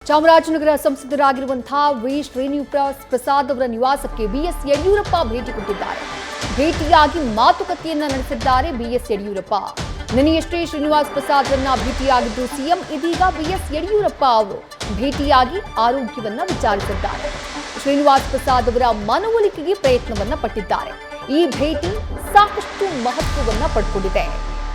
Chamarajanagar ಸಂಸದರಾಗಿರುವಂತಹ V Srinivas Prasad ಅವರ ನಿವಾಸಕ್ಕೆ BS Yediyurappa ಭೇಟಿ ಕೊಟ್ಟಿದ್ದಾರೆ. ಭೇಟಿಯಾಗಿ ಮಾತುಕತೆಯನ್ನ ನಡೆಸಿದ್ದಾರೆ ಬಿಎಸ್ ಯಡಿಯೂರಪ್ಪ. ನಿನ್ನೆಯಷ್ಟೇ ಶ್ರೀನಿವಾಸ್ ಪ್ರಸಾದ್ರನ್ನ ಭೇಟಿಯಾಗಿದ್ದು ಸಿಎಂ ಇದೀಗ ಬಿಎಸ್ ಯಡಿಯೂರಪ್ಪ ಅವರು ಭೇಟಿಯಾಗಿ ಆರೋಗ್ಯವನ್ನ ವಿಚಾರಿಸಿದ್ದಾರೆ. ಶ್ರೀನಿವಾಸ್ ಪ್ರಸಾದ್ ಅವರ ಮನವೊಲಿಕೆಗೆ ಪ್ರಯತ್ನವನ್ನ ಪಟ್ಟಿದ್ದಾರೆ. ಈ ಭೇಟಿ ಸಾಕಷ್ಟು ಮಹತ್ವವನ್ನ ಪಡ್ಕೊಂಡಿದೆ.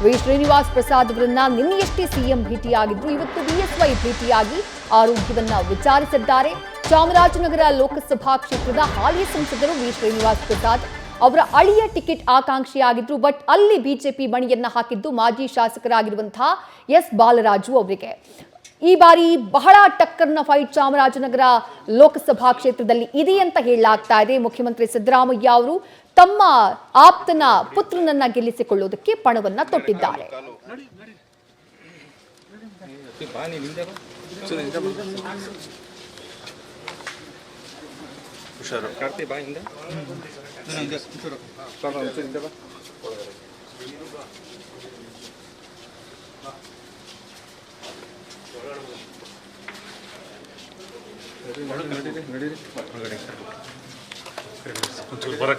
ವಿ ಶ್ರೀನಿವಾಸ್ ಪ್ರಸಾದ್ ಅವರನ್ನ ನಿನ್ನೆಯಷ್ಟೇ ಸಿಎಂ ಭೇಟಿಯಾಗಿದ್ರು. ಇವತ್ತು ಬಿಎಸ್ವೈ ಭೇಟಿಯಾಗಿ ಆರೋಗ್ಯವನ್ನ ವಿಚಾರಿಸಿದ್ದಾರೆ. ಚಾಮರಾಜನಗರ ಲೋಕಸಭಾ ಕ್ಷೇತ್ರದ ಹಾಲಿ ಸಂಸದರು ವಿ ಶ್ರೀನಿವಾಸ್ ಪ್ರಸಾದ್ ಅವರ ಅಳಿಯ ಟಿಕೆಟ್ ಆಕಾಂಕ್ಷಿಯಾಗಿದ್ರು. ಬಟ್ ಅಲ್ಲಿ ಬಿಜೆಪಿ ಮಣಿಯನ್ನ ಹಾಕಿದ್ದು ಮಾಜಿ ಶಾಸಕರಾಗಿರುವಂತಹ ಎಸ್ ಬಾಲರಾಜು ಅವರಿಗೆ. ಈ ಬಾರಿ ಬಹಳ ಟಕ್ಕರ್ನ ಫೈಟ್ ಚಾಮರಾಜನಗರ ಲೋಕಸಭಾ ಕ್ಷೇತ್ರದಲ್ಲಿ ಇದೆ ಅಂತ ಹೇಳಲಾಗ್ತಾ ಇದೆ. ಮುಖ್ಯಮಂತ್ರಿ ಸಿದ್ದರಾಮಯ್ಯ ಅವರು ತಮ್ಮ ಆಪ್ತನ ಪುತ್ರನನ್ನ ಗೆಲ್ಲಿಸಿಕೊಳ್ಳುವುದಕ್ಕೆ ಪಣವನ್ನ ತೊಟ್ಟಿದ್ದಾರೆ.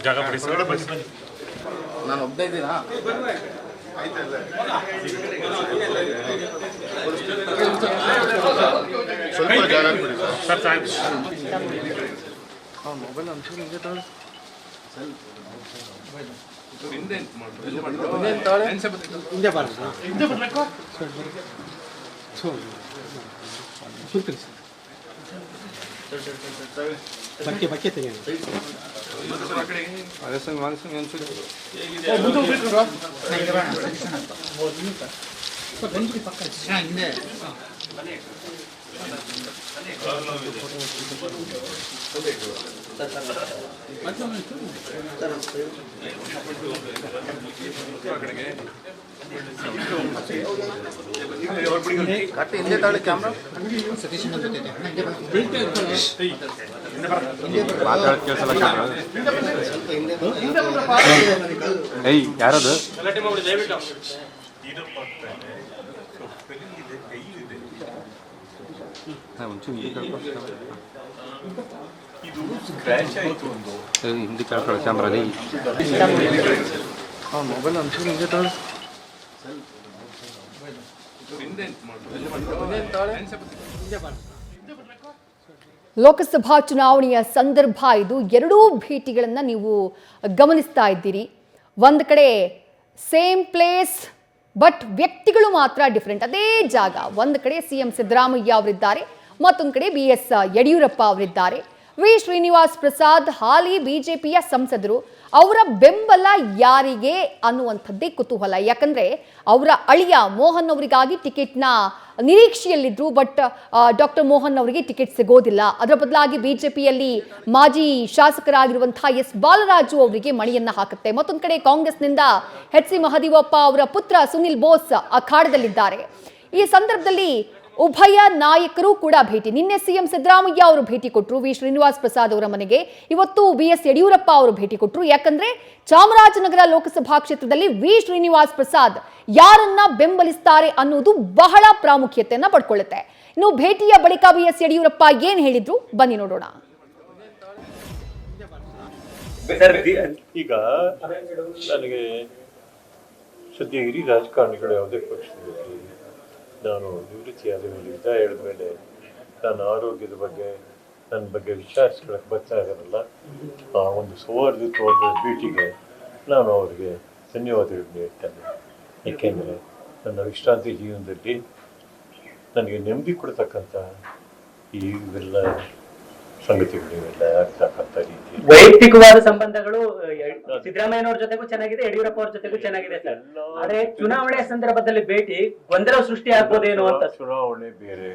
ಜಾಗ ಬಿಡಿ ಸರ್. ನಾನು ಒಬ್ಬನೇ ಇದ್ದೀನಾ? ಸ್ವಲ್ಪ ಜಾಗ ಬಿಡಿ ಸರ್. ಮೊಬೈಲ್ ಬಕ್ಕೆ ತೆಗೆ ಹಿಂದೆ ತಾಳಿ ಕ್ಯಾಮ್ರಾ ಯಾರದು ಹಿಂದೆ ಕೇಳ್ಕೊಳ್ಳೋ ಕ್ಯಾಮ್ರಾ ಮೊಬೈಲ್ ಅಂಶ ಹಿಂದೆ ತಾಳಿ ಲೋಕಸಭಾ ಚುನಾವಣೆಯ ಸಂದರ್ಭ ಇದು. ಎರಡೂ ಭೇಟಿಗಳನ್ನು ನೀವು ಗಮನಿಸ್ತಾ ಇದ್ದೀರಿ. ಒಂದು ಕಡೆ ಸೇಮ್ ಪ್ಲೇಸ್ ಬಟ್ ವ್ಯಕ್ತಿಗಳು ಮಾತ್ರ ಡಿಫರೆಂಟ್. ಅದೇ ಜಾಗ. ಒಂದು ಕಡೆ ಸಿಎಂ ಸಿದ್ದರಾಮಯ್ಯ ಅವರಿದ್ದಾರೆ, ಮತ್ತೊಂದು ಕಡೆ ಬಿಎಸ್ ಯಡಿಯೂರಪ್ಪ ಅವರಿದ್ದಾರೆ. ವಿ ಶ್ರೀನಿವಾಸ್ ಪ್ರಸಾದ್ ಹಾಲಿ ಬಿಜೆಪಿಯ ಸಂಸದರು. ಅವರ ಬೆಂಬಲ ಯಾರಿಗೆ ಅನ್ನುವಂಥದ್ದೇ ಕುತೂಹಲ. ಯಾಕಂದ್ರೆ ಅವರ ಅಳಿಯ ಮೋಹನ್ ಅವರಿಗಾಗಿ ಟಿಕೆಟ್ನ ನಿರೀಕ್ಷೆಯಲ್ಲಿದ್ರು. ಬಟ್ ಡಾಕ್ಟರ್ ಮೋಹನ್ ಅವರಿಗೆ ಟಿಕೆಟ್ ಸಿಗೋದಿಲ್ಲ. ಅದರ ಬದಲಾಗಿ ಬಿಜೆಪಿಯಲ್ಲಿ ಮಾಜಿ ಶಾಸಕರಾಗಿರುವಂತಹ ಎಸ್ ಬಾಲರಾಜು ಅವರಿಗೆ ಮಣಿಯನ್ನ ಹಾಕುತ್ತೆ. ಮತ್ತೊಂದು ಕಡೆ ಕಾಂಗ್ರೆಸ್ನಿಂದ ಎಚ್.ಸಿ. ಮಹದೇವಪ್ಪ ಅವರ ಪುತ್ರ ಸುನಿಲ್ ಬೋಸ್ ಅಖಾಡದಲ್ಲಿದ್ದಾರೆ. ಈ ಸಂದರ್ಭದಲ್ಲಿ ಉಭಯ ನಾಯಕರು ಕೂಡ ಭೇಟಿ. ನಿನ್ನೆ ಸಿಎಂ ಸಿದ್ದರಾಮಯ್ಯ ಅವರು ಭೇಟಿ ಕೊಟ್ಟರು ವಿ ಶ್ರೀನಿವಾಸ್ ಪ್ರಸಾದ್ ಅವರ ಮನೆಗೆ. ಇವತ್ತು ಬಿಎಸ್ ಯಡಿಯೂರಪ್ಪ ಅವರು ಭೇಟಿ ಕೊಟ್ಟರು. ಯಾಕಂದ್ರೆ ಚಾಮರಾಜನಗರ ಲೋಕಸಭಾ ಕ್ಷೇತ್ರದಲ್ಲಿ ವಿ ಶ್ರೀನಿವಾಸ್ ಪ್ರಸಾದ್ ಯಾರನ್ನ ಬೆಂಬಲಿಸ್ತಾರೆ ಅನ್ನೋದು ಬಹಳ ಪ್ರಾಮುಖ್ಯತೆಯನ್ನ ಪಡ್ಕೊಳ್ಳುತ್ತೆ. ಇನ್ನು ಭೇಟಿಯ ಬಳಿಕ ಬಿಎಸ್ ಯಡಿಯೂರಪ್ಪ ಏನ್ ಹೇಳಿದ್ರು ಬನ್ನಿ ನೋಡೋಣ. ಈಗ ನನಗೆ ಸದ್ಯ ಹಿರಿಯ ರಾಜಕಾರಣಿಗಳು ಯಾವುದೇ ಪಕ್ಷದಲ್ಲಿ ನಾನು ನಿವೃತ್ತಿಯಾದ ಮೇಲೆ ಯುದ್ಧ ಹೇಳಿದ ಮೇಲೆ ನನ್ನ ಆರೋಗ್ಯದ ಬಗ್ಗೆ ನನ್ನ ಬಗ್ಗೆ ವಿಚಾರಿಸ್ಕೊಳ್ಳೋಕೆ ಬರ್ತಾ ಇದ್ದಾರಲ್ಲ, ಆ ಒಂದು ಸೌಹಾರ್ದಯುತವಾದ ಭೇಟಿಗೆ ನಾನು ಅವರಿಗೆ ಧನ್ಯವಾದಗಳನ್ನ ಹೇಳ್ತೇನೆ. ಏಕೆಂದರೆ ನನ್ನ ವಿಶ್ರಾಂತಿ ಜೀವನದಲ್ಲಿ ನನಗೆ ನೆಮ್ಮದಿ ಕೊಡ್ತಕ್ಕಂಥ ಇವೆಲ್ಲ ಸಂಗತಿಗಳು ಇವೆಲ್ಲ ಆಗ್ತಕ್ಕಂಥ ರೀತಿ ವೈಯಕ್ತಿಕವಾದ ಸಂಬಂಧಗಳು ಸಿದ್ದರಾಮಯ್ಯನವ್ರ ಜೊತೆಗೂ ಚೆನ್ನಾಗಿದೆ, ಯಡಿಯೂರಪ್ಪ ಅವ್ರ ಜೊತೆಗೂ ಚೆನ್ನಾಗಿದೆ ಸರ್. ಆದ್ರೆ ಚುನಾವಣೆ ಸಂದರ್ಭದಲ್ಲಿ ಭೇಟಿ ಗೊಂದಲ ಸೃಷ್ಟಿ ಆಗ್ಬೋದೇನೋ ಅಂತ. ಚುನಾವಣೆ ಬೇರೆ,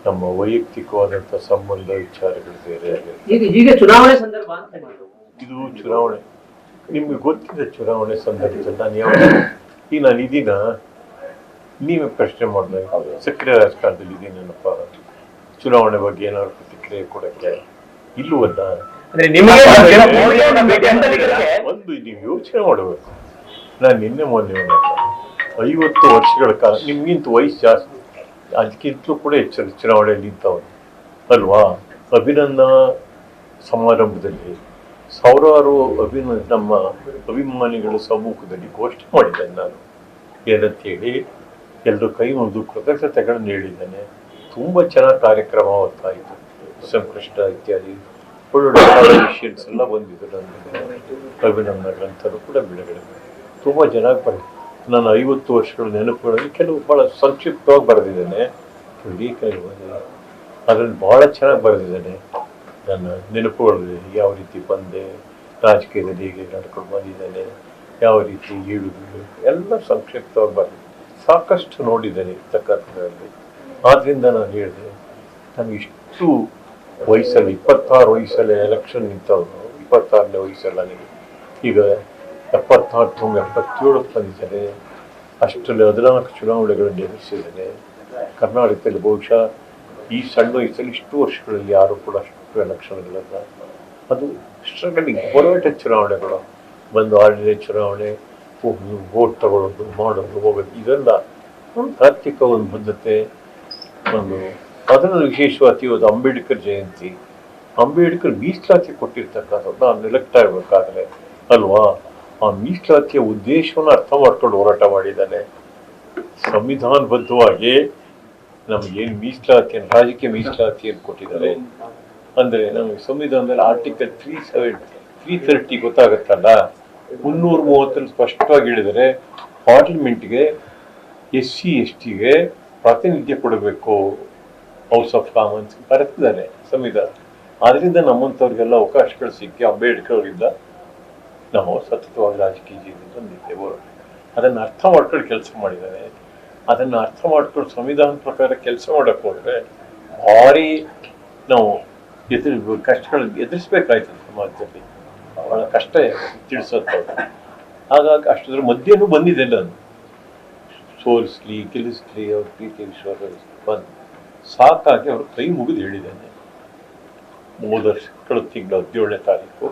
ನಮ್ಮ ವೈಯಕ್ತಿಕವಾದಂಥ ಸಂಬಂಧ ವಿಚಾರಗಳು ಬೇರೆ. ಈಗ ಚುನಾವಣೆ ಸಂದರ್ಭ ಅಂತ ಇದು ಚುನಾವಣೆ ನಿಮ್ಗೆ ಗೊತ್ತಿದೆ. ಚುನಾವಣೆ ಸಂದರ್ಭದಲ್ಲಿ ನಾನು ಯಾವ ಈಗ ನಾನು ಇದೀನ ನೀವೇ ಪ್ರಶ್ನೆ ಮಾಡಿದಾಗ ಸಕ್ರಿಯ ರಾಜಕಾರಣದಲ್ಲಿ ಇದೀನಪ್ಪ, ಚುನಾವಣೆ ಬಗ್ಗೆ ಏನಾದ್ರು ಪ್ರತಿಕ್ರಿಯೆ ಕೊಡಕ್ಕೆ ಇಲ್ಲವಲ್ಲ. ಒಂದು ನೀವು ಯೋಚನೆ ಮಾಡಬೇಕು. ನಾನು ನಿನ್ನೆ ಮೊನ್ನೆ 50 ವರ್ಷಗಳ ಕಾಲ, ನಿಮ್ಗಿಂತ ವಯಸ್ಸು ಜಾಸ್ತಿ, ಅದಕ್ಕಿಂತಲೂ ಕೂಡ ಹೆಚ್ಚು ಚುನಾವಣೆಯಲ್ಲಿ ನಿಂತವನು ಅಲ್ವಾ. ಅಭಿನಂದನಾ ಸಮಾರಂಭದಲ್ಲಿ ಸಾವಿರಾರು ನಮ್ಮ ಅಭಿಮಾನಿಗಳ ಸಮ್ಮುಖದಲ್ಲಿ ಘೋಷಣೆ ಮಾಡಿದ್ದೇನೆ ನಾನು. ಏನಂತೇಳಿ ಎಲ್ಲರೂ ಕೈ ಮುಗಿದು ಕೃತಜ್ಞತೆಗಳನ್ನು ಹೇಳಿದ್ದೇನೆ. ತುಂಬ ಚೆನ್ನಾಗಿ ಕಾರ್ಯಕ್ರಮ ಹೊತ್ತಾಯಿತು. ಸಂಕೃಷ್ಣ ಇತ್ಯಾದಿ ಒಳ್ಳೊಳ್ಳೆ ಪಾಲಿಟಿಷಿಯನ್ಸ್ ಎಲ್ಲ ಬಂದಿದ್ದರು. ನನಗೆ ಅಭಿನಂದನಾ ಗ್ರಂಥರು ಕೂಡ ಬಿಡುಗಡೆ ತುಂಬ ಚೆನ್ನಾಗಿ ಬರೆದಿದೆ. ನಾನು 50 ವರ್ಷಗಳ ನೆನಪುಗಳಲ್ಲಿ ಕೆಲವು ಭಾಳ ಸಂಕ್ಷಿಪ್ತವಾಗಿ ಬರೆದಿದ್ದೇನೆ. ಅದರಲ್ಲಿ ಭಾಳ ಚೆನ್ನಾಗಿ ಬರೆದಿದ್ದೇನೆ. ನನ್ನ ನೆನಪುಗಳಲ್ಲಿ ಯಾವ ರೀತಿ ಬಂದೆ, ರಾಜಕೀಯದಲ್ಲಿ ಹೇಗೆ ನಡ್ಕೊಂಡು ಬಂದಿದ್ದೇನೆ, ಯಾವ ರೀತಿ ಈಳುಗಳು ಎಲ್ಲ ಸಂಕ್ಷಿಪ್ತವಾಗಿ ಬರೆದಿದ್ದೆ. ಸಾಕಷ್ಟು ನೋಡಿದ್ದೇನೆ ಇರ್ತಕ್ಕಂಥದ್ರಲ್ಲಿ. ಆದ್ದರಿಂದ ನಾನು ಹೇಳಿದೆ, ನನಗೆ ಇಷ್ಟು ವಯಸ್ಸಲ್ಲಿ 26 ವಯಸ್ಸಲ್ಲಿ ಎಲೆಕ್ಷನ್ ನಿಂತವನು, 26ನೇ ವಯಸ್ಸಲ್ಲಿ ನನಗೆ ಈಗ 76 77 ಬಂದಿದ್ದಾರೆ. ಅಷ್ಟರಲ್ಲಿ 14 ಚುನಾವಣೆಗಳನ್ನು ಎದುರಿಸಿದ್ದೇನೆ. ಕರ್ನಾಟಕದಲ್ಲಿ ಬಹುಶಃ ಈ ಸಣ್ಣ ವಯಸ್ಸಲ್ಲಿ ಇಷ್ಟು ವರ್ಷಗಳಲ್ಲಿ ಯಾರು ಕೂಡ ಅಷ್ಟು ಎಲೆಕ್ಷನ್ಗಳನ್ನು, ಅದು ಸ್ಟ್ರಗಲಿಂಗ್ ಹೋರಾಟ ಚುನಾವಣೆಗಳು ಬಂದು 6ನೇ ಚುನಾವಣೆ ವೋಟ್ ತಗೊಳ್ಳೋದು ಮಾಡೋದು ಹೋಗೋದು ಇದೆಲ್ಲ ಒಂದು ತಾತ್ವಿಕ ಒಂದು ಬದ್ಧತೆ. ಒಂದು ಅದನ್ನು ವಿಶೇಷವಾಗಿ ಇವತ್ತು ಅಂಬೇಡ್ಕರ್ ಜಯಂತಿ, ಅಂಬೇಡ್ಕರ್ ಮೀಸಲಾತಿ ಕೊಟ್ಟಿರ್ತಕ್ಕಂಥದ್ದು ನಾನು ಎಲೆಕ್ಟ್ ಆಗಬೇಕಾದ್ರೆ ಅಲ್ವಾ, ಆ ಮೀಸಲಾತಿಯ ಉದ್ದೇಶವನ್ನು ಅರ್ಥ ಮಾಡ್ಕೊಂಡು ಹೋರಾಟ ಮಾಡಿದ್ದಾನೆ. ಸಂವಿಧಾನಬದ್ಧವಾಗಿ ನಮಗೇನು ಮೀಸಲಾತಿಯನ್ನು, ರಾಜಕೀಯ ಮೀಸಲಾತಿಯನ್ನು ಕೊಟ್ಟಿದ್ದಾರೆ ಅಂದರೆ ನಮಗೆ ಸಂವಿಧಾನದಲ್ಲಿ ಆರ್ಟಿಕಲ್ 330 ಗೊತ್ತಾಗುತ್ತಲ್ಲ, 330 ಸ್ಪಷ್ಟವಾಗಿ ಹೇಳಿದರೆ ಪಾರ್ಲಿಮೆಂಟ್ಗೆ SC STಗೆ ಪ್ರಾತಿನಿಧ್ಯ ಕೊಡಬೇಕು, ಹೌಸ್ ಆಫ್ ಕಾಮನ್ಸ್ ಬರೆದಿದ್ದಾರೆ ಸಂವಿಧಾನ. ಆದ್ದರಿಂದ ನಮ್ಮಂಥವ್ರಿಗೆಲ್ಲ ಅವಕಾಶಗಳು ಸಿಕ್ಕಿ ಅಂಬೇಡ್ಕರ್ ಅವರಿಂದ ನಾವು ಸತತವಾಗಿ ರಾಜಕೀಯ ಜೀವನ ಬಂದಿದ್ದೇವೆ. ಅದನ್ನು ಅರ್ಥ ಮಾಡ್ಕೊಂಡು ಕೆಲಸ ಮಾಡಿದ್ದಾರೆ. ಅದನ್ನು ಅರ್ಥ ಮಾಡ್ಕೊಂಡು ಸಂವಿಧಾನ ಪ್ರಕಾರ ಕೆಲಸ ಮಾಡೋಕ್ಕೆ ಹೋದರೆ ಭಾರಿ ನಾವು ಕಷ್ಟಗಳನ್ನು ಎದುರಿಸ್ಬೇಕಾಯ್ತದೆ. ಸಮಾಜದಲ್ಲಿ ಭಾಳ ಕಷ್ಟ ತಿಳಿಸೋದು. ಹಾಗಾಗಿ ಅಷ್ಟದ್ರ ಮಧ್ಯೆನೂ ಬಂದಿದೆ ನಾನು, ಸೋಲಿಸ್ಲಿ ಗೆಲ್ಲಿಸ್ಲಿ ಅವ್ರ ಪ್ರೀತಿ ವಿಶ್ವಾಸ ಬಂದು ಸಾಕಾಗಿ ಅವ್ರ ಕೈ ಮುಗಿದು ಹೇಳಿದ್ದೇನೆ. 3 ವರ್ಷಗಳ ತಿಂಗಳ 17ನೇ ತಾರೀಕು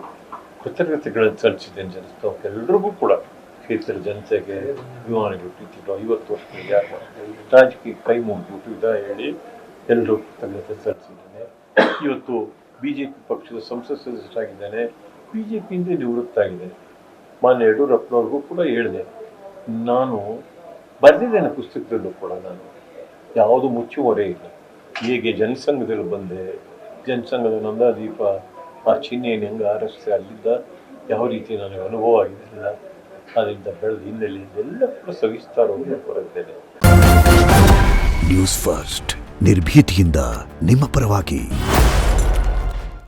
ಕೃತಜ್ಞತೆಗಳನ್ನು ಸಲ್ಲಿಸಿದ್ದೇನೆ ಜನಸ್ಥೆಲ್ಲರಿಗೂ ಕೂಡ, ಕ್ಷೇತ್ರದ ಜನತೆಗೆ, ಅಭಿಮಾನಿಗಳು, ಪ್ರೀತಿಗಳು 50 ವರ್ಷಗಳಿಗೆ ಯಾರು ರಾಜಕೀಯ ಕೈ ಮುಗಿದ್ಬಿಟ್ಟು ವಿದಾಯ ಹೇಳಿ ಎಲ್ಲರೂ ಕೃತಜ್ಞತೆ ಸಲ್ಲಿಸಿದ್ದೇನೆ. ಇವತ್ತು BJP ಪಕ್ಷದ ಸಂಸತ್ ಸದಸ್ಯರಾಗಿದ್ದೇನೆ. BJPಯಿಂದ ನಿವೃತ್ತಾಗಿದ್ದೇನೆ. ಮಾನ್ಯ ಯಡಿಯೂರಪ್ಪನವ್ರಿಗೂ ಕೂಡ ಹೇಳಿದೆ, ನಾನು ಬರೆದಿದ್ದೇನೆ ಪುಸ್ತಕದಲ್ಲೂ ಕೂಡ, ನಾನು ಯಾವುದು ಮುಚ್ಚುಮರೆ ಇಲ್ಲ. ಹೇಗೆ ಜನಸಂಘದಲ್ಲಿ ಬಂದೆ, ಜನಸಂಘದ ನಂದಾದೀಪ ಆ ಚಿಹ್ನೆಯನ್ನು ಹೆಂಗೆ ಆರಿಸಿದೆ, ಅಲ್ಲಿದ್ದ ಯಾವ ರೀತಿ ನನಗೆ ಅನುಭವ ಆಗಿದೆ ಎಲ್ಲ, ಅದರಿಂದ ಬೆಳೆದ ಹಿನ್ನೆಲೆ ಎಲ್ಲ ಕೂಡ ಸವಿಸ್ತಾರವಾಗಿ ಬರೆದಿದ್ದೇನೆ. ನ್ಯೂಸ್ ಫಸ್ಟ್ ನಿರ್ಭೀತಿಯಿಂದ ನಿಮ್ಮ ಪರವಾಗಿ.